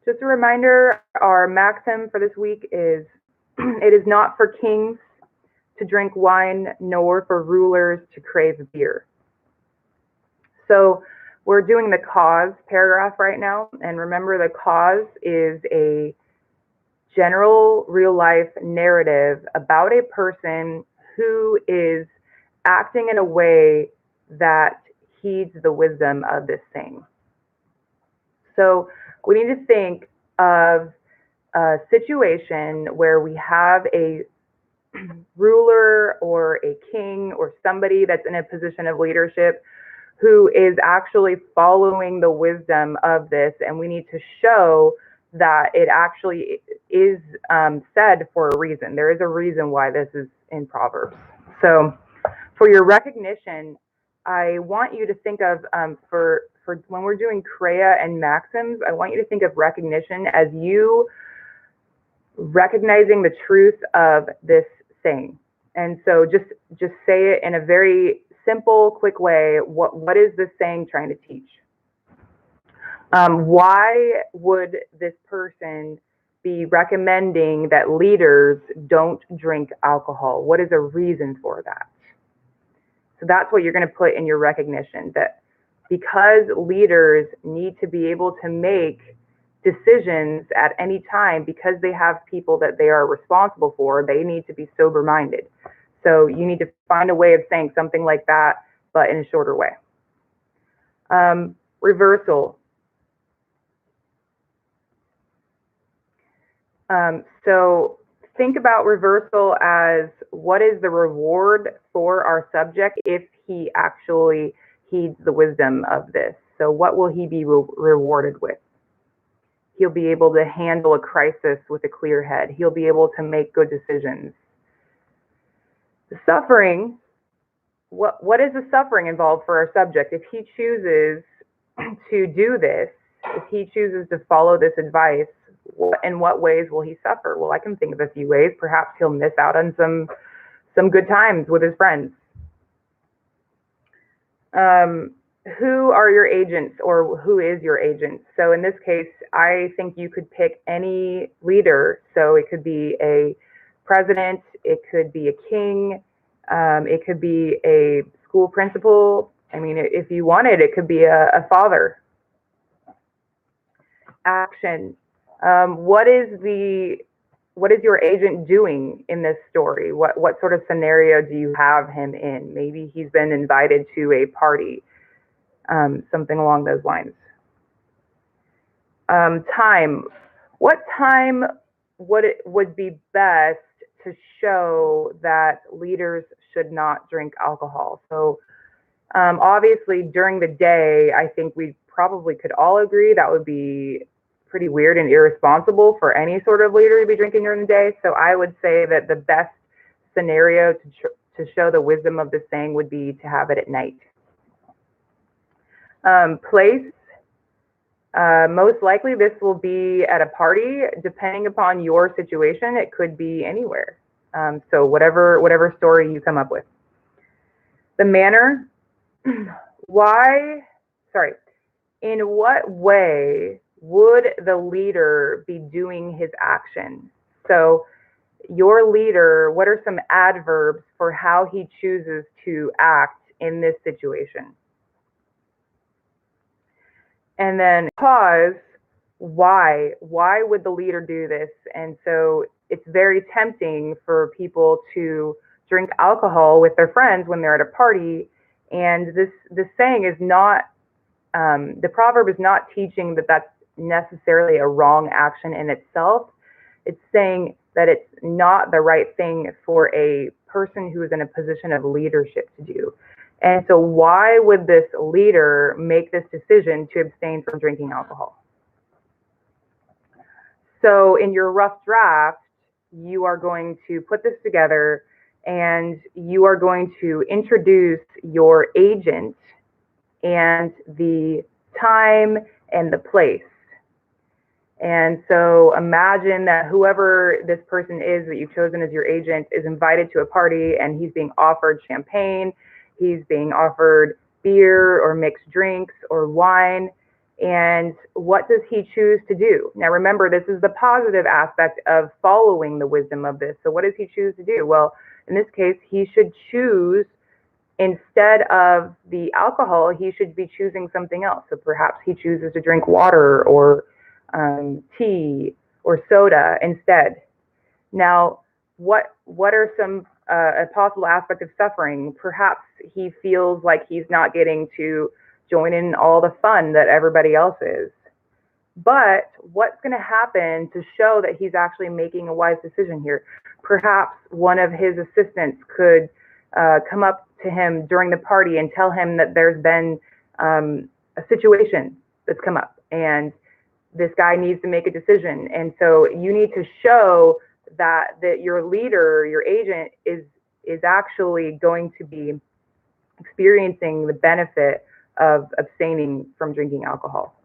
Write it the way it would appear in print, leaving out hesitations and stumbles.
Just a reminder, our maxim for this week is it is not for kings to drink wine, nor for rulers to crave beer. So we're doing the cause paragraph right now, and remember the cause is a general real life narrative about a person who is acting in a way that heeds the wisdom of this thing. So we need to think of a situation where we have a ruler or a king or somebody that's in a position of leadership who is actually following the wisdom of this, and we need to show that it actually is said for a reason. There is a reason why this is in Proverbs. So for your recognition, I want you to think of, for when we're doing Crea and Maxims, I want you to think of recognition as you recognizing the truth of this saying. And so just say it in a very simple, quick way. What is this saying trying to teach? Why would this person be recommending that leaders don't drink alcohol? What is a reason for that? So that's what you're going to put in your recognition, that because leaders need to be able to make decisions at any time, because they have people that they are responsible for, they need to be sober-minded. So you need to find a way of saying something like that, but in a shorter way. Reversal. So think about reversal as what is the reward for our subject if he actually heeds the wisdom of this. So what will he be rewarded with? He'll be able to handle a crisis with a clear head. He'll be able to make good decisions. The suffering, what is the suffering involved for our subject? If he chooses to do this, if he chooses to follow this advice, in what ways will he suffer? Well, I can think of a few ways. Perhaps he'll miss out on some good times with his friends. Who are your agents, or who is your agent? So in this case, I think you could pick any leader. So it could be a president, it could be a king, it could be a school principal. I mean, if you wanted, it could be a father. Action. What is your agent doing in this story? What sort of scenario do you have him in? Maybe he's been invited to a party, something along those lines. Time. What time would be best to show that leaders should not drink alcohol? So obviously during the day, I think we probably could all agree that would be pretty weird and irresponsible for any sort of leader to be drinking during the day. So I would say that the best scenario to show the wisdom of this saying would be to have it at night. Place. Most likely this will be at a party. Depending upon your situation, it could be anywhere. So whatever story you come up with. The manner. In what way would the leader be doing his action? So your leader, what are some adverbs for how he chooses to act in this situation? And then cause, why? Why would the leader do this? And so it's very tempting for people to drink alcohol with their friends when they're at a party. And this saying is not, the proverb is not teaching that that's necessarily a wrong action in itself. It's saying that it's not the right thing for a person who is in a position of leadership to do. And so why would this leader make this decision to abstain from drinking alcohol? So in your rough draft, you are going to put this together and you are going to introduce your agent and the time and the place. And so imagine that whoever this person is that you've chosen as your agent is invited to a party and he's being offered champagne, he's being offered beer or mixed drinks or wine, And what does he choose to do? Now, remember, this is the positive aspect of following the wisdom of this. So what does he choose to do? Well, in this case, he should choose, instead of the alcohol, he should be choosing something else. So perhaps he chooses to drink water or tea or soda instead. Now, what are some a possible aspect of suffering? Perhaps he feels like he's not getting to join in all the fun that everybody else is. But what's going to happen to show that he's actually making a wise decision here? Perhaps one of his assistants could come up to him during the party and tell him that there's been a situation that's come up and this guy needs to make a decision. And so you need to show that your leader, your agent, is actually going to be experiencing the benefit of abstaining from drinking alcohol.